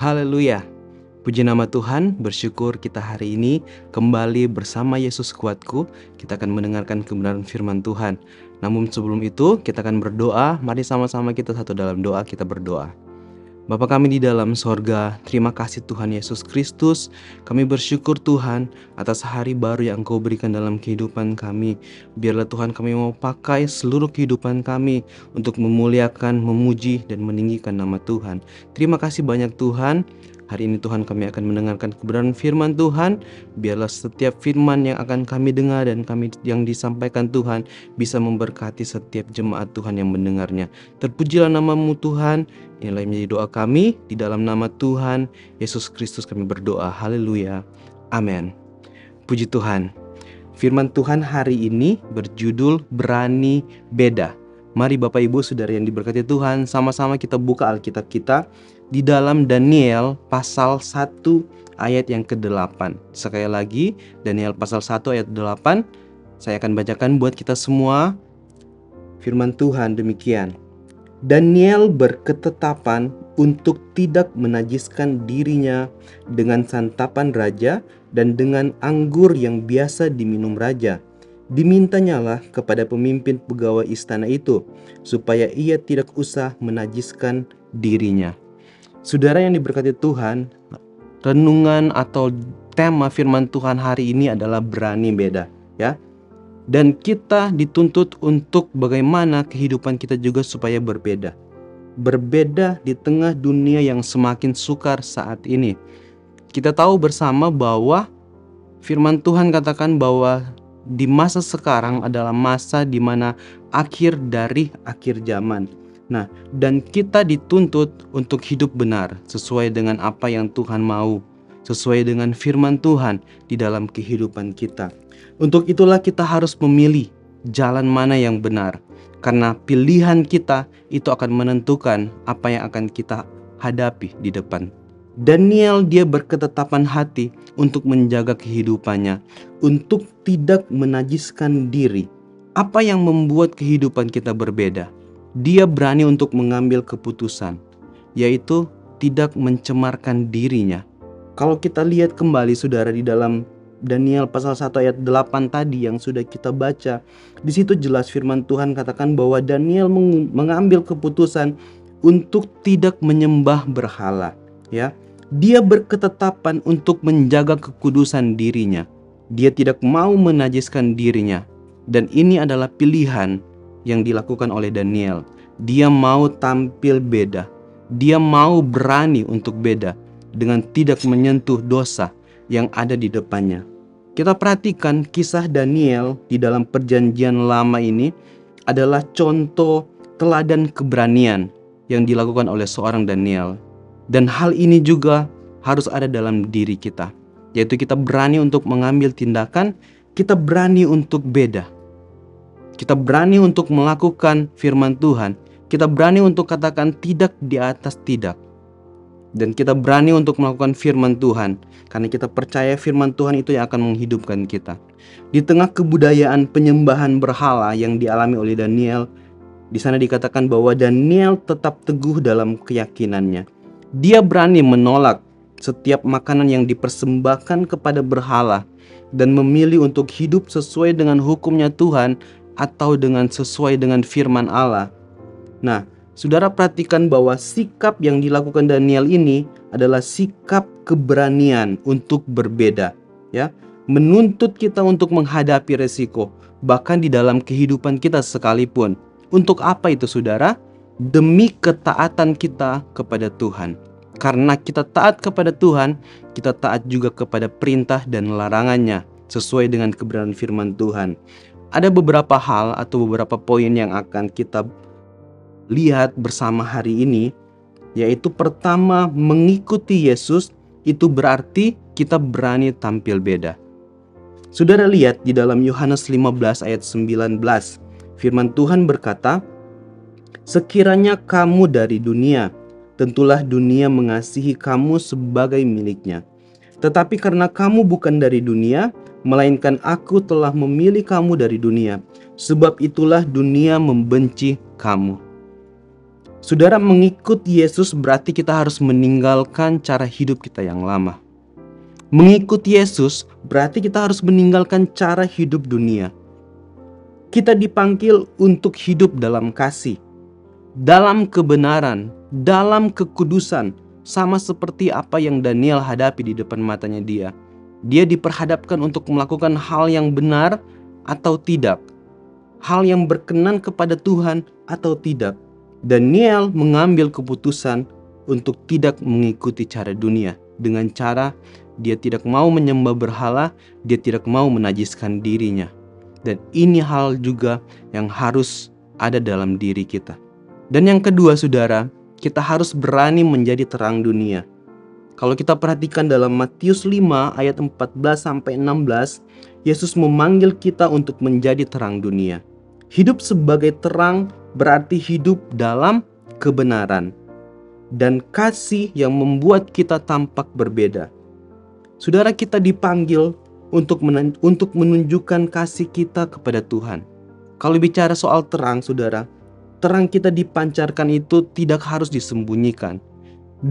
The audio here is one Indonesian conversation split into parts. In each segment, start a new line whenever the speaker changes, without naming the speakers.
Haleluya. Puji nama Tuhan, bersyukur kita hari ini kembali bersama Yesus kuatku. Kita akan mendengarkan kebenaran firman Tuhan. Namun sebelum itu kita akan berdoa. Mari sama-sama kita satu dalam doa, kita berdoa. Bapa kami di dalam sorga, terima kasih Tuhan Yesus Kristus. Kami bersyukur Tuhan atas hari baru yang Engkau berikan dalam kehidupan kami. Biarlah Tuhan kami mau pakai seluruh kehidupan kami untuk memuliakan, memuji, dan meninggikan nama Tuhan. Terima kasih banyak Tuhan. Hari ini Tuhan kami akan mendengarkan kebenaran firman Tuhan. Biarlah setiap firman yang akan kami dengar dan yang disampaikan Tuhan bisa memberkati setiap jemaat Tuhan yang mendengarnya. Terpujilah nama-Mu Tuhan. Inilah yang menjadi doa kami. Di dalam nama Tuhan Yesus Kristus kami berdoa. Haleluya. Amin. Puji Tuhan. Firman Tuhan hari ini berjudul Berani Beda. Mari Bapak Ibu Saudara yang diberkati Tuhan, sama-sama kita buka Alkitab kita di dalam Daniel pasal 1 ayat yang ke-8. Sekali lagi, Daniel pasal 1 ayat 8. Saya akan bacakan buat kita semua. Firman Tuhan demikian. Daniel berketetapan untuk tidak menajiskan dirinya dengan santapan raja dan dengan anggur yang biasa diminum raja. Dimintanyalah kepada pemimpin pegawai istana itu supaya ia tidak usah menajiskan dirinya. Saudara yang diberkati Tuhan, renungan atau tema firman Tuhan hari ini adalah berani beda, ya. Dan kita dituntut untuk bagaimana kehidupan kita juga supaya berbeda. Berbeda di tengah dunia yang semakin sukar saat ini. Kita tahu bersama bahwa firman Tuhan katakan bahwa di masa sekarang adalah masa di mana akhir dari akhir zaman. Nah, dan kita dituntut untuk hidup benar sesuai dengan apa yang Tuhan mau, sesuai dengan firman Tuhan di dalam kehidupan kita. Untuk itulah kita harus memilih jalan mana yang benar, karena pilihan kita itu akan menentukan apa yang akan kita hadapi di depan. Daniel dia berketetapan hati untuk menjaga kehidupannya, untuk tidak menajiskan diri. Apa yang membuat kehidupan kita berbeda? Dia berani untuk mengambil keputusan, yaitu tidak mencemarkan dirinya. Kalau kita lihat kembali saudara di dalam Daniel pasal 1 ayat 8 tadi yang sudah kita baca, di situ jelas firman Tuhan katakan bahwa Daniel mengambil keputusan untuk tidak menyembah berhala, ya. Dia berketetapan untuk menjaga kekudusan dirinya. Dia tidak mau menajiskan dirinya. Dan ini adalah pilihan yang dilakukan oleh Daniel. Dia mau tampil beda. Dia mau berani untuk beda dengan tidak menyentuh dosa yang ada di depannya. Kita perhatikan kisah Daniel di dalam perjanjian lama ini adalah contoh teladan keberanian yang dilakukan oleh seorang Daniel. Dan hal ini juga harus ada dalam diri kita, yaitu kita berani untuk mengambil tindakan, kita berani untuk beda. Kita berani untuk melakukan firman Tuhan, kita berani untuk katakan tidak di atas tidak. Dan kita berani untuk melakukan firman Tuhan, karena kita percaya firman Tuhan itu yang akan menghidupkan kita. Di tengah kebudayaan penyembahan berhala yang dialami oleh Daniel, di sana dikatakan bahwa Daniel tetap teguh dalam keyakinannya. Dia berani menolak setiap makanan yang dipersembahkan kepada berhala dan memilih untuk hidup sesuai dengan hukumnya Tuhan atau sesuai dengan firman Allah. Nah, saudara perhatikan bahwa sikap yang dilakukan Daniel ini adalah sikap keberanian untuk berbeda, ya. Menuntut kita untuk menghadapi resiko, bahkan di dalam kehidupan kita sekalipun. Untuk apa itu saudara? Demi ketaatan kita kepada Tuhan. Karena kita taat kepada Tuhan, kita taat juga kepada perintah dan larangannya sesuai dengan kebenaran firman Tuhan. Ada beberapa hal atau beberapa poin yang akan kita lihat bersama hari ini, yaitu pertama, mengikuti Yesus itu berarti kita berani tampil beda. Saudara lihat di dalam Yohanes 15 ayat 19, firman Tuhan berkata, "Sekiranya kamu dari dunia, tentulah dunia mengasihi kamu sebagai miliknya. Tetapi karena kamu bukan dari dunia, melainkan aku telah memilih kamu dari dunia, sebab itulah dunia membenci kamu." Saudara, mengikut Yesus berarti kita harus meninggalkan cara hidup kita yang lama. Mengikut Yesus berarti kita harus meninggalkan cara hidup dunia. Kita dipanggil untuk hidup dalam kasih, dalam kebenaran, dalam kekudusan, sama seperti apa yang Daniel hadapi di depan matanya dia. Dia diperhadapkan untuk melakukan hal yang benar atau tidak, hal yang berkenan kepada Tuhan atau tidak. Daniel mengambil keputusan untuk tidak mengikuti cara dunia. Dengan cara dia tidak mau menyembah berhala, dia tidak mau menajiskan dirinya. Dan ini hal juga yang harus ada dalam diri kita. Dan yang kedua, saudara, kita harus berani menjadi terang dunia. Kalau kita perhatikan dalam Matius 5 ayat 14-16, Yesus memanggil kita untuk menjadi terang dunia. Hidup sebagai terang berarti hidup dalam kebenaran dan kasih yang membuat kita tampak berbeda. Saudara, kita dipanggil untuk menunjukkan kasih kita kepada Tuhan. Kalau bicara soal terang, saudara, terang kita dipancarkan itu tidak harus disembunyikan.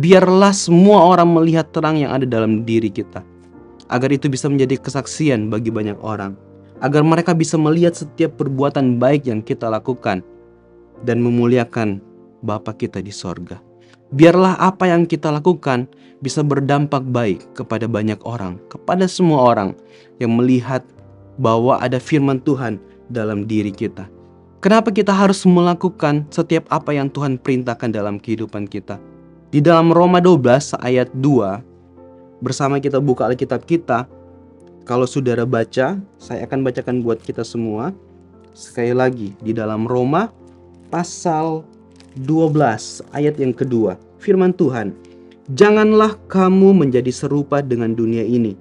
Biarlah semua orang melihat terang yang ada dalam diri kita, agar itu bisa menjadi kesaksian bagi banyak orang, agar mereka bisa melihat setiap perbuatan baik yang kita lakukan dan memuliakan Bapa kita di sorga. Biarlah apa yang kita lakukan bisa berdampak baik kepada banyak orang, kepada semua orang yang melihat bahwa ada firman Tuhan dalam diri kita. Kenapa kita harus melakukan setiap apa yang Tuhan perintahkan dalam kehidupan kita? Di dalam Roma 12 ayat 2, bersama kita buka Alkitab kita. Kalau saudara baca, saya akan bacakan buat kita semua. Sekali lagi, di dalam Roma pasal 12 ayat yang kedua, firman Tuhan, "Janganlah kamu menjadi serupa dengan dunia ini,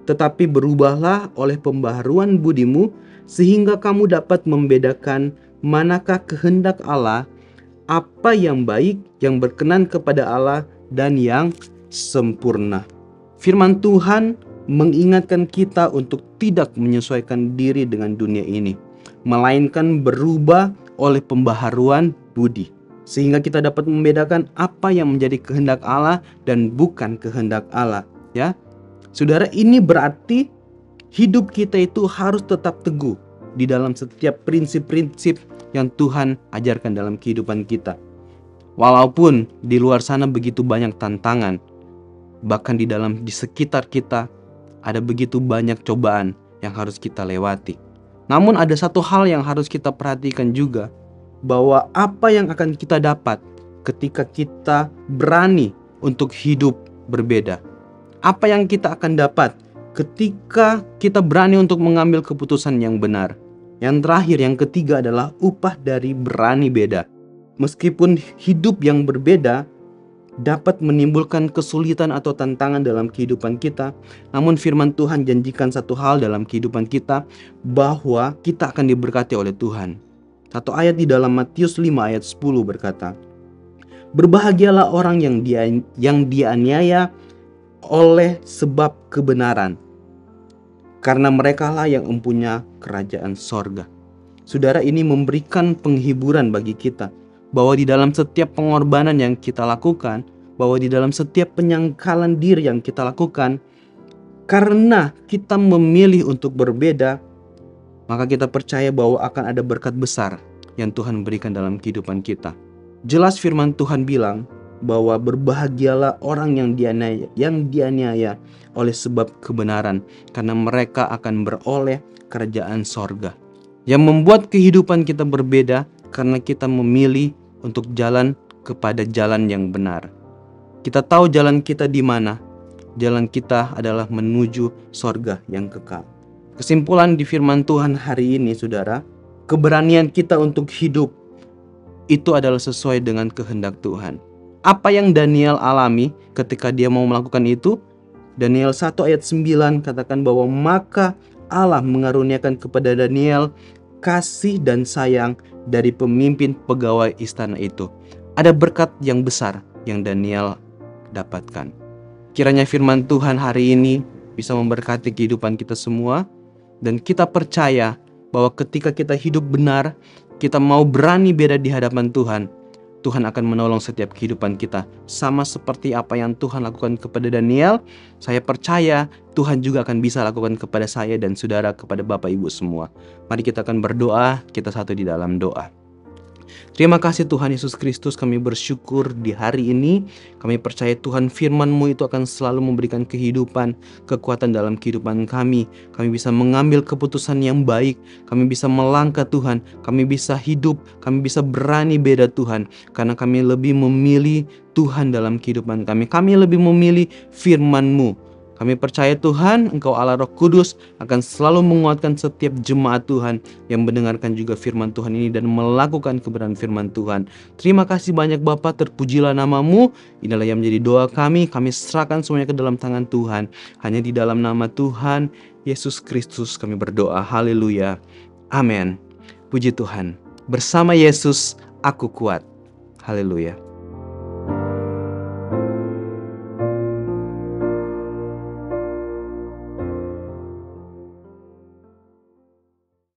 tetapi berubahlah oleh pembaharuan budimu, sehingga kamu dapat membedakan manakah kehendak Allah, apa yang baik, yang berkenan kepada Allah, dan yang sempurna." Firman Tuhan mengingatkan kita untuk tidak menyesuaikan diri dengan dunia ini, melainkan berubah oleh pembaharuan budi, sehingga kita dapat membedakan apa yang menjadi kehendak Allah dan bukan kehendak Allah. Ya, saudara, ini berarti hidup kita itu harus tetap teguh di dalam setiap prinsip-prinsip yang Tuhan ajarkan dalam kehidupan kita. Walaupun di luar sana begitu banyak tantangan, bahkan di sekitar kita ada begitu banyak cobaan yang harus kita lewati. Namun ada satu hal yang harus kita perhatikan juga, bahwa apa yang akan kita dapat ketika kita berani untuk hidup berbeda. Apa yang kita akan dapat ketika kita berani untuk mengambil keputusan yang benar. Yang terakhir, yang ketiga adalah upah dari berani beda. Meskipun hidup yang berbeda dapat menimbulkan kesulitan atau tantangan dalam kehidupan kita, namun firman Tuhan janjikan satu hal dalam kehidupan kita, bahwa kita akan diberkati oleh Tuhan. Satu ayat di dalam Matius 5 ayat 10 berkata, "Berbahagialah orang yang dianiaya oleh sebab kebenaran, karena merekalah yang mempunyai kerajaan sorga." Saudara, ini memberikan penghiburan bagi kita, bahwa di dalam setiap pengorbanan yang kita lakukan, bahwa di dalam setiap penyangkalan diri yang kita lakukan, karena kita memilih untuk berbeda, maka kita percaya bahwa akan ada berkat besar yang Tuhan berikan dalam kehidupan kita. Jelas firman Tuhan bilang bahwa berbahagialah orang yang dianiaya oleh sebab kebenaran, karena mereka akan beroleh kerajaan sorga. Yang membuat kehidupan kita berbeda karena kita memilih untuk jalan kepada jalan yang benar. Kita tahu jalan kita di mana. Jalan kita adalah menuju sorga yang kekal. Kesimpulan di firman Tuhan hari ini, saudara, keberanian kita untuk hidup itu adalah sesuai dengan kehendak Tuhan. Apa yang Daniel alami ketika dia mau melakukan itu? Daniel 1 ayat 9 katakan bahwa maka Allah mengaruniakan kepada Daniel kasih dan sayang dari pemimpin pegawai istana itu. Ada berkat yang besar yang Daniel dapatkan. Kiranya firman Tuhan hari ini bisa memberkati kehidupan kita semua, dan kita percaya bahwa ketika kita hidup benar, kita mau berani beda di hadapan Tuhan, Tuhan akan menolong setiap kehidupan kita. Sama seperti apa yang Tuhan lakukan kepada Daniel, saya percaya Tuhan juga akan bisa lakukan kepada saya dan saudara, kepada Bapak Ibu semua. Mari kita akan berdoa, kita satu di dalam doa. Terima kasih Tuhan Yesus Kristus, kami bersyukur di hari ini. Kami percaya Tuhan, firman-Mu itu akan selalu memberikan kehidupan, kekuatan dalam kehidupan kami. Kami bisa mengambil keputusan yang baik, kami bisa melangkah Tuhan, kami bisa hidup, kami bisa berani beda Tuhan. Karena kami lebih memilih Tuhan dalam kehidupan kami. Kami lebih memilih firman-Mu. Kami percaya Tuhan, Engkau Allah Roh Kudus akan selalu menguatkan setiap jemaat Tuhan yang mendengarkan juga firman Tuhan ini dan melakukan kebenaran firman Tuhan. Terima kasih banyak Bapa, terpujilah nama-Mu. Inilah yang menjadi doa kami serahkan semuanya ke dalam tangan Tuhan. Hanya di dalam nama Tuhan Yesus Kristus kami berdoa. Haleluya. Amin. Puji Tuhan. Bersama Yesus aku kuat. Haleluya.